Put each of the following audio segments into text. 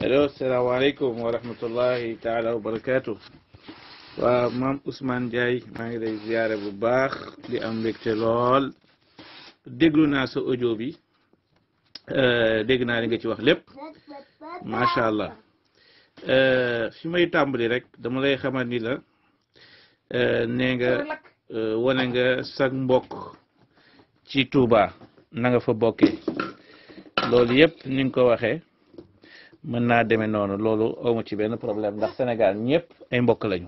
allo salaamaaleykum wa rahmatullahi taala wa barakaatu. waaw maam Ousmane Ndiaye maa ngi lay ziare bu baax di am mbégte lool déglu naa sa audio bi dégg naa li nga ci wax lépp macha allah fi may tàmbali rek dama lay xamal ni la nee nga wane nga sag mbokk ci Touba na nga fa bokkee loolu yëpp ni nga ko waxee. mën naa demee noonu loolu awma ci benn problème ndax Sénégal ñëpp ay mbokk lañu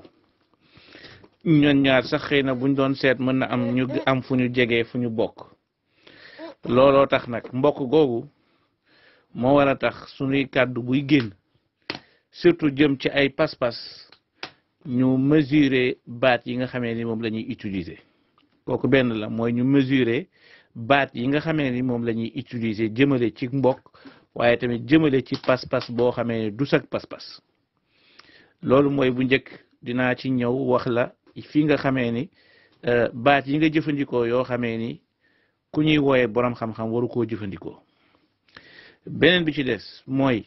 ñoon ñaar sax xëy na buñ doon seet mën na am ñu am fu ñu jegee fu ñu bokk looloo tax nag mbokk googu moo war a tax suñuy kàddu buy génn surtout jëm ci ay pas-pas ñu mesurer baat yi nga xamee ni moom la ñuy utiliser kooku benn la mooy ñu mesurer baat yi nga xamee ni moom la ñuy utiliser jëmale ci mbokk waaye tamit jëmale ci pas-pas boo xamee ne du sag pas-pas loolu mooy bu njëkk dinaa ci ñëw wax la fi nga xamee ni baat yi nga jëfandikoo yoo xamee ni ku ñuy wooyee borom xam-xam waru koo jëfandikoo beneen bi ci des mooy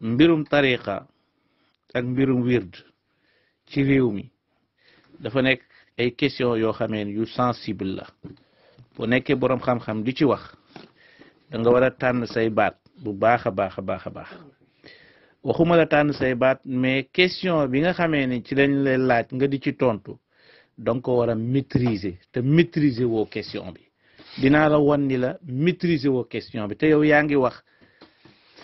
mbirum tariqa ak mbirum wird ci réew mi dafa nekk ay question yoo xamee ni yu sensible la bu nekkee boroom xam-xam di ci wax da nga war a tànn say baat bu baax a baax a baax a baax waxuma la tànn say baat mais question bi nga xamee ni ci lañ lay laaj nga di ci tontu donc ko war a maîtriser te maîtriser woo question bi dinaa la wan ni la maîtriser woo question bi te yow yaa ngi wax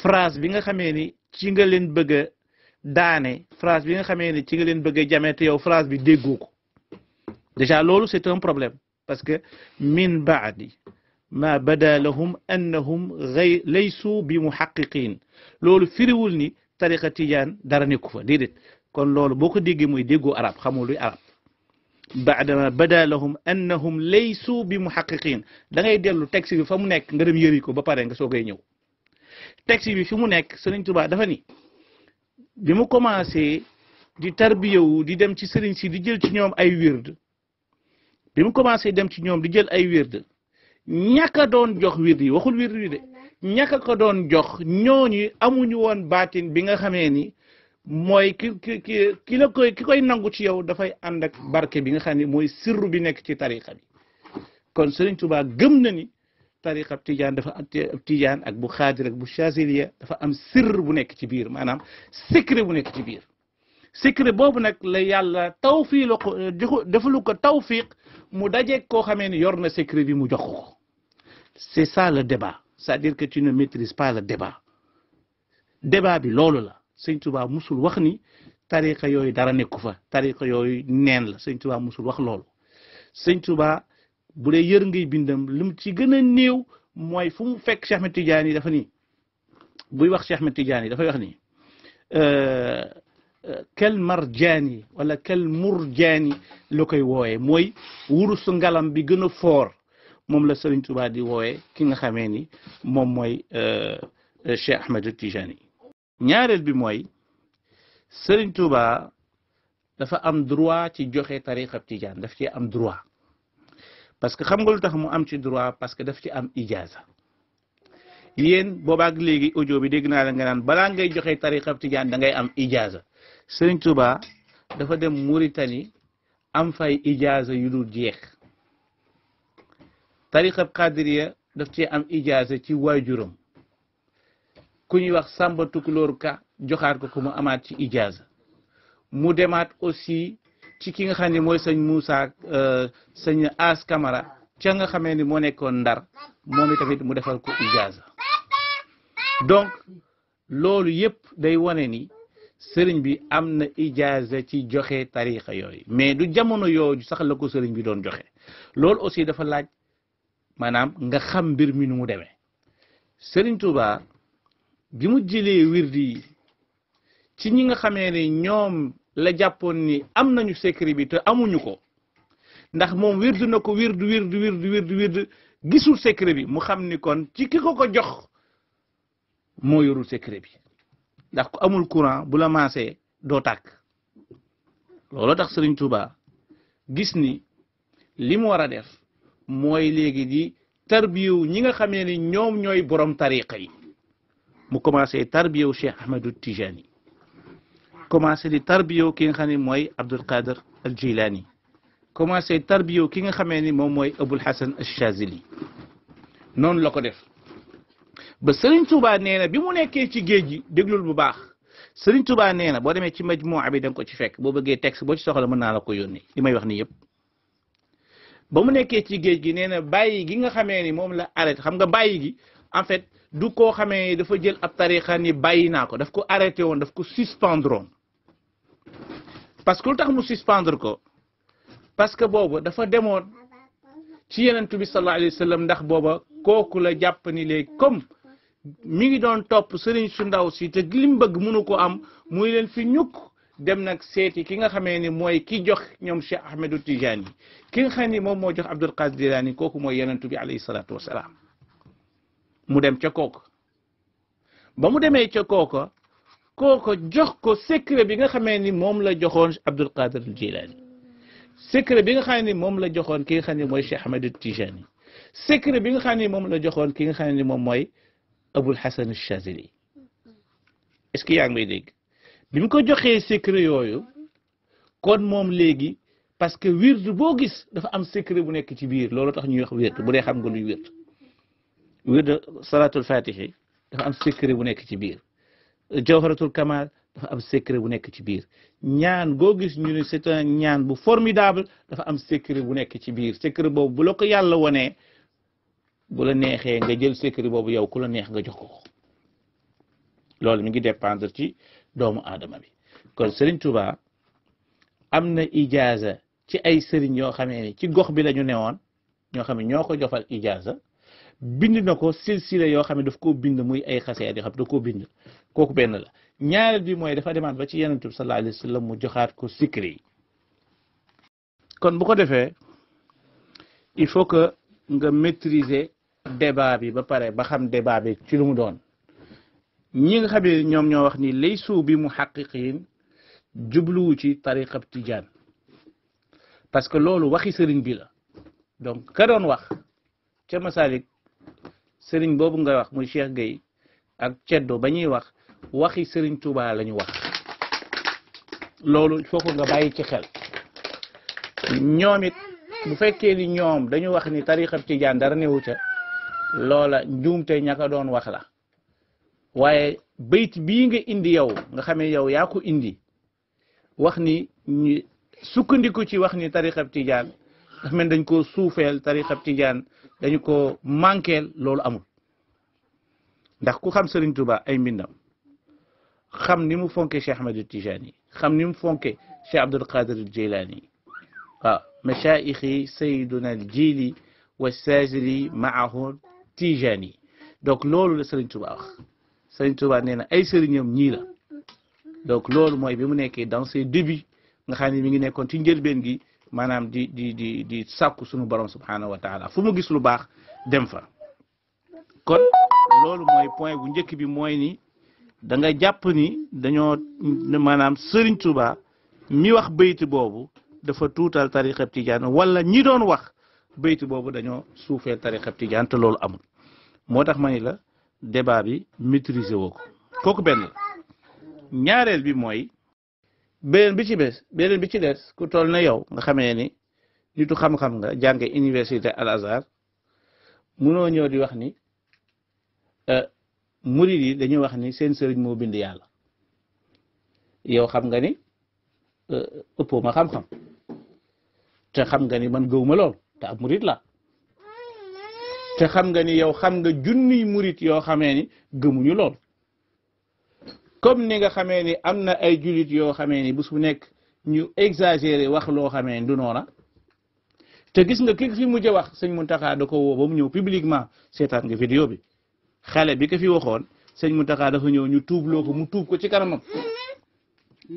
phrase bi nga xamee ni ci nga leen bëgg a daane phrase bi nga xamee ni ci nga leen bëgg a jamee te yow phrase bi déggoo ko déjà loolu c'est un problème. parce que min baadi ma bada lahum annahum laysu bi muhaqiqin loolu firiwul ni tariqa tijaan dara nekku fa déedéet kon loolu boo ko déggee mooy déggoo arab xamul luy arab baada ma bada lahum annahum laysu bi muhaqiqin da ngay dellu texte bi fa mu nekk nga dem yëri ko ba pare nga soogay ñëw texte bi fi mu nekk Sëriñ Tuubaa dafa ni bi mu commencé di tarbiyawu di dem ci sëriñ si di jël ci ñoom ay wird bi mu commencé dem ci ñoom di jël ay wird ñàkk doon jox wird yi waxul wird yi de ñàkk ko doon jox ñooñu amuñu woon baatin bi nga xamee ni mooy ki koy nangu ci yow dafay ànd ak barke bi nga xam ne mooy sirru bi nekk ci tariqa bi kon Sëriñ Tuubaa gëm na ni tariqa tijaan dafa tijaan ak bu xaadir ak bu chaziliya dafa am sirr bu nekk ci biir maanaam secret bu nekk ci biir secret boobu nag la yàlla tawfiq la ko defalu ko tawfiq mu dajeeg koo xamee ni yor na secret bi mu jox ko c'est ça le débat c'est-à-dire que tu ne maîtrises pas le débat bi loolu la Sëñ Tuubaa musul wax ni tariqa yooyu dara nekku fa tariqa yooyu neen la Sëñ Tuubaa musul wax loolu Sëñ Tuubaa bu dee yër ngay bindam li mu ci gën a néew mooy fu mu fekk Cheikh Ahmed Tidiane yi dafa ni buy wax Cheikh Ahmed Tidiane yi dafay wax ni kel marjaani wala kel murjaani la koy wooyee mooy wurusu ngalam bi gën a foor moom la Sëriñ Tuubaa di wooyee ki nga xamee ni moom mooy Cheikh Ahmed Tidiane ñaareel bi mooy Sëriñ Tuubaa dafa am droit ci joxe tariqa Tijaan daf ci am droit parce que xam nga lu tax mu am ci droit parce que daf ci am ijaza yéen boobaak léegi audio bi dégg naa la nga naan balaa ngay joxe tariqa Tijaan da ngay am ijaza Sëriñ Tuubaa dafa dem Mauritanie am fay ijaza yu dul jeex tariqa Qadiriya daf ci am ijaza ci waajuram ku ñuy wax Samba Tukulóor Ka joxaat ko mu amaat ci ijaza mu demaat aussi ci ki nga xam ne mooy sëñ Moussa sëñ As Camara ca nga xamee ni moo nekkoon Ndar moom itamit mu defal ko ijaza donc loolu yëpp day wane ni sëriñ bi am na ijaza ci joxe tariqa yooyu mais du jamono yooyu sax la ko sëriñ bi doon joxe loolu aussi dafa laaj maanaam nga xam mbir mi nu mu demee Sëriñ Tuubaa bi mu jëlee wirdi yi ci ñi nga xamee ni ñoom la jàppoon ni am nañu secret bi te amuñu ko ndax moom wirdu na ko wirdu gisul secret bi mu xam ni kon ci ki ko jox moo yorul secret bi ndax ku amul courant bu la maasee doo tàkk loolu tax Sëriñ Tuubaa gis ni li mu war a def mooy léegi di tarbiyu ñi nga xamee ni ñoom ñooy borom tariqa yi mu commencé tarbiyewu Cheikh Ahmadu Tijani commencé di tarbiyewu ki nga xam ne mooy Abdul Qadir al Jilani commencé tarbiyewu ki nga xamee ni moom mooy Abul Hasan al Chazili noonu la ko def ba Serigne Touba nee na bi mu nekkee ci géej gi déglul bu baax Serigne Touba nee na boo demee ci majmuwa bi da nga ko ci fekk boo bëggee texte boo ci soxla mën naa la ko yónnee li may wax ni yëpp ba mu nekkee ci géej gi nee na bàyyi gi nga xamee ni moom la arrêté xam nga bàyyi gi en fait du koo xamee ni dafa jël ab tarixa ni bàyyi naa ko daf ko arrêté woon daf ko suspendre woon parce que lu tax mu suspendre ko parce que boobu dafa demoon ci yenentu bi sallallahu alayhi wa sallam ndax booba kooku la jàpp ni léegi comme mi ngi doon topp sëriñ su ndaw si te li mu bëgg mënu ko am muy leen fi ñukk dem nag seeti ki nga xamee ni mooy ki jox ñoom Cheikh Ahmedou Tijani ki nga xam ni moom moo jox Abdul Qadir Jilani kooku mooy yenentu bi alayhi salaatu wasalaam mu dem ca kooku ba mu demee ca kooku jox ko secret bi nga xamee ni moom la joxoon Abdul Qadir Jilani secret bi nga xam ni moom la joxoon ki nga xam ni mooy Cheikh Ahmedou Tijani secret bi nga xam ni moom la joxoon ki nga xam ni moom mooy Abul Hasan al-Chazili est-ce que yaa ngi may dégg bi mu ko joxee secret yooyu kon moom léegi parce que wird boo gis dafa am secret bu nekk ci biir loolu tax ñuy wax wird bu dee xam nga luy wird salatul fatihi dafa am secret bu nekk ci biir jawharatul kamal dafa am secret bu nekk ci biir ñaan goo gis ñu ne c'est un ñaan bu formidable dafa am secret bu nekk ci biir secret boobu bu la ko yàlla wonee bu la neexee nga jël secret boobu yow ku la neex nga jox ko loolu mi ngi dépendre ci doomu aadama bi kon Serigne Touba am na ijaaza ci ay sëriñ yoo xamee ni ci gox bi la ñu newoon ñoo xam ne ñoo ko jofal ijaaza bind na ko silsila yoo xam ne daf koo bind muy ay xaseet yoo xam ne daf koo bind kooku benn la ñaareel bi mooy dafa demaat ba ci Yonent bi sallallahu alayhi wa sallam mu joxaat ko secret yi kon bu ko defee il faut que nga maîtriser débat bi ba pare ba xam débat bi ci lu mu doon ñi nga xam ne ñoom ñoo wax ni laysu bi muhaqqiqin jubluwu ci tariqab tijaan parce que loolu waxi sëriñ bi la donc ka doon wax ca Masalik sëriñ boobu nga wax muy Cheikh Gueye ak Ceddo ba ñuy wax waxi sëriñ Touba la ñu wax loolu il faut que nga bàyyi ci xel ñoom it bu fekkee ni ñoom dañu wax ni tariqab tijaan dara newu ca loola njuumte ñaka doon wax la waaye bayt bii nga indi yow nga xamee yow yaa ko indi wax ni ñu sukkandiku ci wax ni tariqab tijaan dafa mel dañ ko suufeel tariqab tijaan dañu ko manqueel loolu amul ndax ku xam Serigne Touba ay mbindam xam ni mu fonke Cheikh Ahmedou Tijani xam ni mu fonke Cheikh Abdul Qadir Jilani waaw mashaayixi sayyiduna al jili wa saajili maahu Tijani donc loolu la Serigne Touba wax Serigne Touba nee na ay sëriñam ñii la donc loolu mooy bi mu nekkee dans ses débuts nga xam ne mi ngi nekkoon ci njëlbeen gi maanaam di sàkku suñu borom subhanahu wa taala fu mu gis lu baax dem fa kon loolu mooy point bu njëkk bi mooy ni da nga jàpp ni dañoo maanaam Serigne Touba mi wax bayt boobu dafa tuutal tariqab tijaan wala ñi doon wax bayt boobu dañoo suufeel tariqab tijaan te loolu amul moo tax ma ni la débat bi maîtriser woo ko kooku benn ñaareel bi mooy beneen bi ci des ku toll na yow nga xamee ni nitu xam-xam nga jànge université Al Azhar munoo ñëw di wax ni murid yi dañuy wax ni seen sëriñ moo bind yàlla yow xam nga ni ëppoo ma xam-xam te xam nga ni man gëwuma lool te ab murid la te xam nga ni yow xam nga junniy murid yoo xamee ni gëmuñu lool comme ni nga xamee ni am na ay jullit yoo xamee ni bés bu nekk ñu exagéré wax loo xamee ni du noona te gis nga ki fi mujj wax sëñ Mountakha da ko woo ba mu ñëw publiquement seetaan nga vidéo bi xale bi ko fi waxoon sëñ Mountakha dafa ñëw ñu tuubloo ko mu tuub ko ci kanamam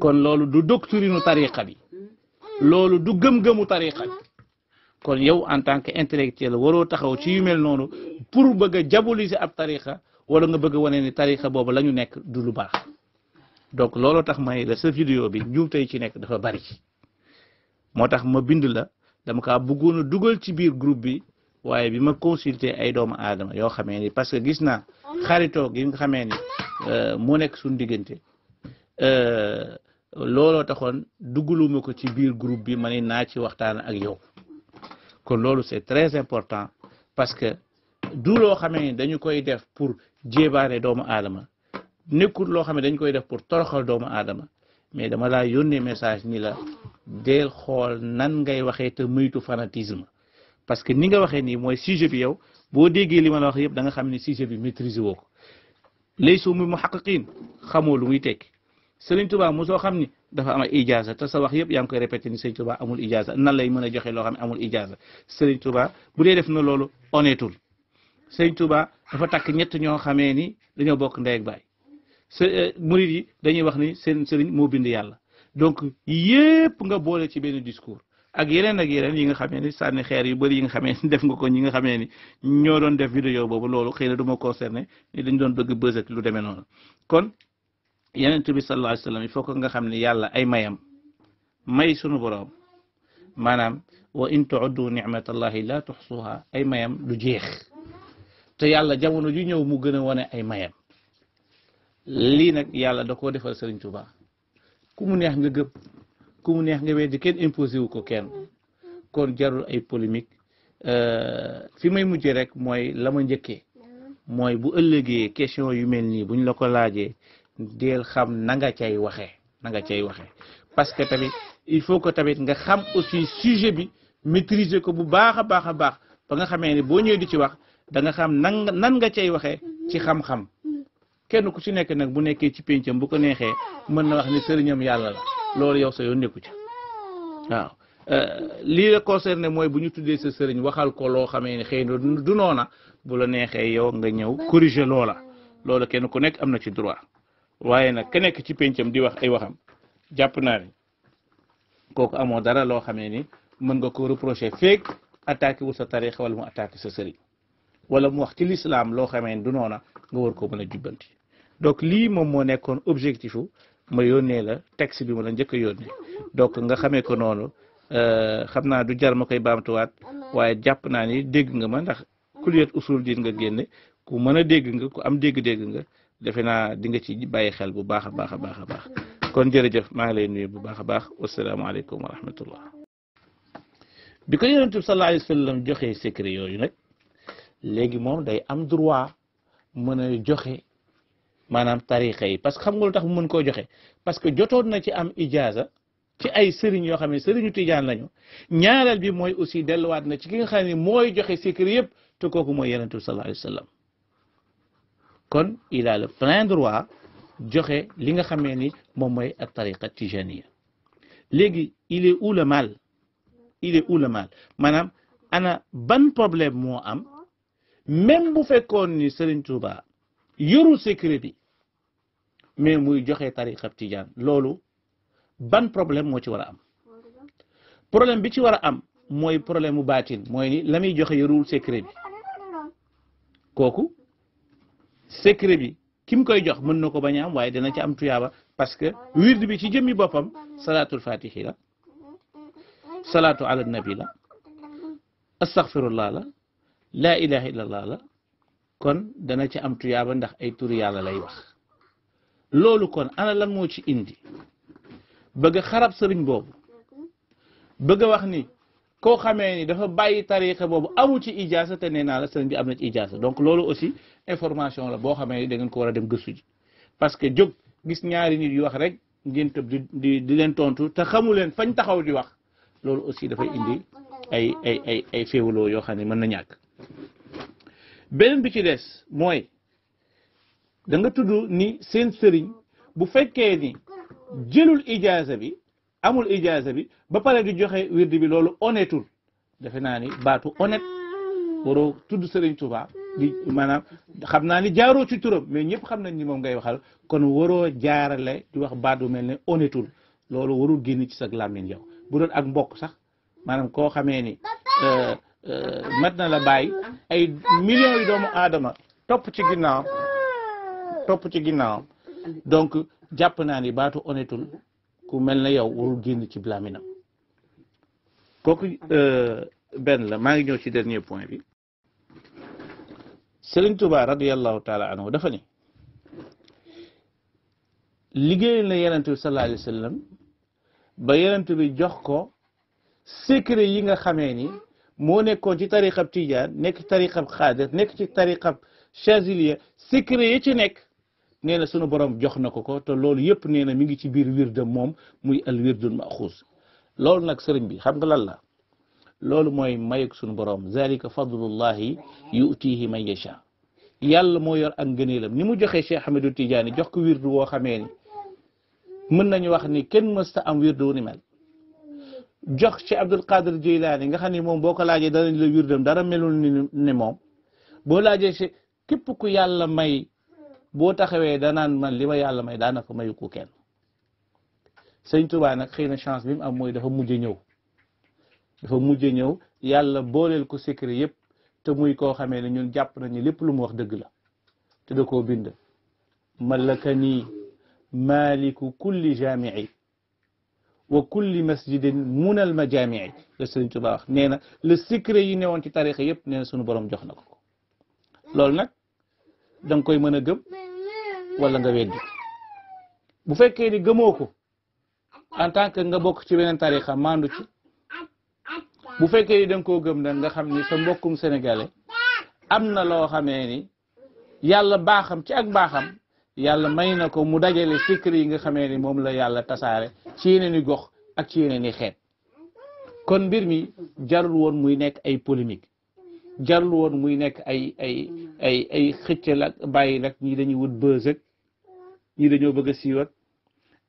kon loolu du doctrine tariqa bi loolu du gëm-gëmu tariqa bi kon yow en tant que intellectuel waroo taxaw ci yu mel noonu pour bëgg a diaboliser ab tariqa wala nga bëgg a wane ni tariqa boobu la ñu nekk du lu baax donc looloo tax may la sa vidéo bi njuum tey ci nekk dafa bari moo tax ma bind la dama kaa bëggoon a dugal ci biir groupe bi waaye bi ma consulter ay doomu aadama yoo xamee ni parce que gis naa xaritoo gi nga xamee ni moo nekk suñu diggante looloo taxoon duggaluma ko ci biir groupe bi ma ne naa ci waxtaan ak yow kon loolu c'est très important parce que du loo xamee ni dañu koy def pour jéebaane doomu aadama nekkul loo xam ne dañu koy def pour toroxal doomu aadama mais dama laa yónnee message ni la deel xool nan ngay waxee te moytu fanatisme parce que ni nga waxee nii mooy sujet bi yow boo déggee li ma la wax yëpp da nga xam ne sujet bi maîtriser woo ko laysu mu muhaqqiqin xamoo lu muy tekki Sëriñ Tuubaa mosoo xam ni dafa am ijaasa te sa wax yëpp yaa ngi koy répété ni Sëriñ Tuubaa amul ijaasa nan lay mën a joxe loo xam ne amul ijaasa Sëriñ Tuubaa bu dee def na loolu honnêtul Sëriñ Tuubaa dafa takk ñett ñoo xamee ni dañoo bokk ndey ak baay murid yi dañuy wax ni seen sëriñ moo bind yàlla donc yëpp nga boole ci benn discours ak yeneen yi nga xamee ni sànni xeer yu bëri yi nga xamee ni def nga ko ñi nga xamee ni ñoo doon def vidéo boobu loolu xëy na du ma concerné ni dañ doon bëgg buzz ak lu demee noonu kon Yonent bi sallallahu alayhi wa sallam il faut que nga xam ne yàlla ay mayam may sunu boroom maanaam wa in tu'uddu ni'matallahi la tuhsuha ay mayam du jeex te yàlla jamono ju ñëw mu gën a wane ay mayam lii nag yàlla da koo defal Sëriñ Tuubaa ku mu neex nga gëm ku mu neex nga weddi kenn imposé wu ko kenn kon jarul ay polémique fi may mujjee rek mooy la ma njëkkee mooy bu ëllëgee question yu mel nii buñ la ko laajee deel xam na nga cay waxee parce que tamit il faut que tamit nga xam aussi sujet bi maîtriser ko bu baax a baax ba nga xamee ne boo ñëwee di ci wax da nga xam nan nga cay waxee ci xam-xam kenn ku ci nekk nag bu nekkee ci péncam bu ko neexee mën na wax ni sëriñam yàlla la loolu yow sa yoon nekku ci waaw lii la concerné mooy bu ñu tuddee sa sëriñ waxal ko loo xamee ne xëy na du noona bu la neexee yow nga ñëw corriger loola kenn ku nekk am na ci droit waaye nag ka nekk ci péncam di wax ay waxam jàpp naa ni kooku amoo dara loo xamee ni mën nga ko reprocher feeg attaqué wu sa tariix wala mu attaqué sa sëriñ wala mu wax ci l'islam loo xamee ni du noona nga war ko mën a jubbanti donc lii moom moo nekkoon objectif ma yónnee la texte bi ma la njëkk a yónnee donc nga xamee ko noonu xam naa du jar ma koy baamtuwaat waaye jàpp naa ni dégg nga ma ndax kuliyat usul diin nga génne ku mën a dégg nga ku am dégg-dégg nga defe naa di nga ci bàyyi xel bu baax a baax kon jërëjëf maa ngi lay nuyu bu baax a baax wasalaamaaleykum wa rahmatullah bi ko yonent bi sallallahu alayhi wa sallam joxee secret yooyu nag léegi moom day am droit mën a joxe maanaam tarixa yi parce que xam nga lu tax mu mën koo joxe parce que jotoon na ci am ijaza ci ay sëriñ yoo xam ne sëriñu tijaan lañu ñaareel bi mooy aussi delluwaat na ci ki nga xam ne mooy joxe secret yëpp te kooku mooy yonent bi sallallahu alayhi wa sallam kon il a le plein droit joxe li nga xamee ni moom mooy ak tariqa tijaniya léegi il est où le mal maanaam ana ban problème moo am même bu fekkoon ni Serigne Touba yorul secret bi mais muy joxe tariqa tijaan loolu ban problème moo ci war a am problème bi ci war a am mooy problème mu baatin mooy ni la muy joxe yorul secret bi kooku secret bi ki mu koy jox mën na ko bañ a am waaye dana ci am tuyaaba parce que wird bi ci jëmmi boppam salaatul fatihi la salaatu ala nabi la astaghfirullah la laa ilaha illallah la kon dana ci am tuyaaba ndax ay turi yàlla lay wax loolu kon ana lan moo ci indi bëgg a xarab sëriñ boobu bëgg a wax ni koo xamee ni dafa bàyyi tariqa boobu amu ci ijaasa te nee naa la sëriñ bi am na ci ijaasa donc loolu aussi information la boo xamee ni da ngeen ko war a dem gëstu ji parce que jóg gis ñaari nit yu wax rek ngeen tëb di leen tontu te xamu leen fañ taxaw di wax loolu aussi dafay indi ay féewaloo yoo xam ne mën na ñàkk beneen bi ci des mooy da nga tudd ni seen sëriñ bu fekkee ni jëlul ijaasa bi amul ijaasa bi ba pare di joxe wirdi bi loolu honnêtul defe naa ni baatu honnête waroo tudd Sëriñ Tuubaa di maanaam xam naa ni jaaroo ci turam mais ñëpp xam nañ ni moom ngay waxal kon waroo jaarale di wax baat bu mel ne honnêtul loolu warul génn ci sa làmmiñ yow bu doon ak mbokk sax maanaam koo xamee ni mat na la bàyyi ay millions yu doomu aadama topp ci ginnaawam donc jàpp naa ni baatu honnêtul ku mel na yow warul génn ci làmmiñam kooku benn la maa ngi ñëw ci dernier point bi Sëriñ Tuubaa radiyallahu taala anhu dafa ni liggéeyal na yonent bi sallallahu alayhi wa sallam ba yonent bi jox ko secret yi nga xamee ni moo nekkoon ci tariqab tijaan nekk ci tariqab xaadir nekk ci tariqab chaziliya secret yi ci nekk nee na sunu borom jox na ko te loolu yëpp nee na mi ngi ci biir wirdam moom muy al wirdul maxuus loolu nag sëriñ bi xam nga lan la loolu mooy mayuk sunu borom zalika fadlullahi yutihi man yasha yàlla moo yor ak ngëneelam ni mu joxee Cheikh Ahmadou Tidiane jox ko wirdu woo xamee ni mën nañu wax ni kenn mësta am wirdu ni mel jox ci Abdul Qadir Jilani nga xam ni moom boo ko laajee danañ la wirdam dara melul ni moom boo laajee ci képp ku yàlla may boo taxawee danaan man li ma yàlla may daanaka mayu ko kenn sëñ Tuubaa nag xëy na chance bi mu am mooy dafa mujj ñëw yàlla booleel ko secret yëpp te muy koo xamee ne ñun jàpp nañu lépp lu mu wax dëgg la te da koo bind malakani maliku kulli jamii wa kulli masjidin munal majamii la sëñ Tuubaa wax nee na le secret yi newoon ci tarixa yëpp nee na suñu borom jox na ko loolu nag da nga koy mën a gëm wala nga weddi bu fekkee ni gëmoo ko en tant que nga bokk ci beneen tarixa maandu ci bu fekkee ni da nga koo gëm nag nga xam ni sa mbokkum sénégalais am na loo xamee ni yàlla baaxam ci ak baaxam yàlla may na ko mu dajale secret yi nga xamee ni moom la yàlla tasaare ci yeneen i gox ak ci yeneen i xeet kon mbir mi jarul woon muy nekk ay polémique jarul woon muy nekk ay xëccal ak bàyyi nag ñi dañuy wut buzz ak ñi dañoo bëgg a siiw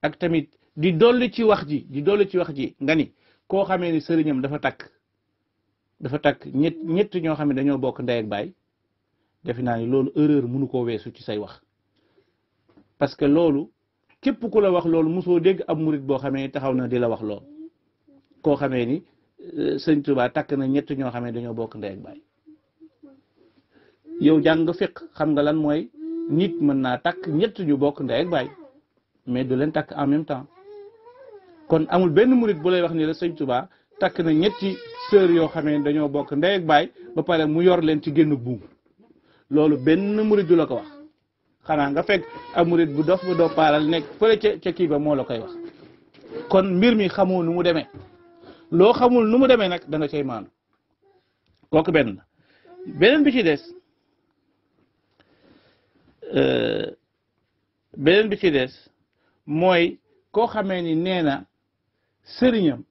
ak tamit di dolli ci wax ji nga ni koo xamee ni sëriñam dafa takk ñett ñoo xam ne dañoo bokk ndey ak baay defe naa ni loolu erreur mënu koo weesu ci say wax parce que loolu képp ku la wax loolu mosoo dégg ab murit boo xamee ni taxaw na di la wax loolu koo xamee ni sëñ Tuubaa takk na ñett ñoo xamee dañoo bokk ndey ak baay yow jàng nga fiq xam nga lan mooy nit mën naa takk ñett ñu bokk ndey ak baay mais du leen takk en même temps kon amul benn murit bu lay wax ni la sëñ Tuubaa takk na ñetti sœur yoo xamee dañoo bokk ndey ak baay ba pare mu yor leen ci génn buum loolu benn murit du la ko wax xanaa nga fekk ab murit bu dof bu doppaaral nekk fële ca kii ba moo la koy wax kon mbir mi xamoo nu mu demee loo xamul nu mu demee nag da nga cay maanu kooku beneen bi ci des mooy koo xamee ni nee na sëriñam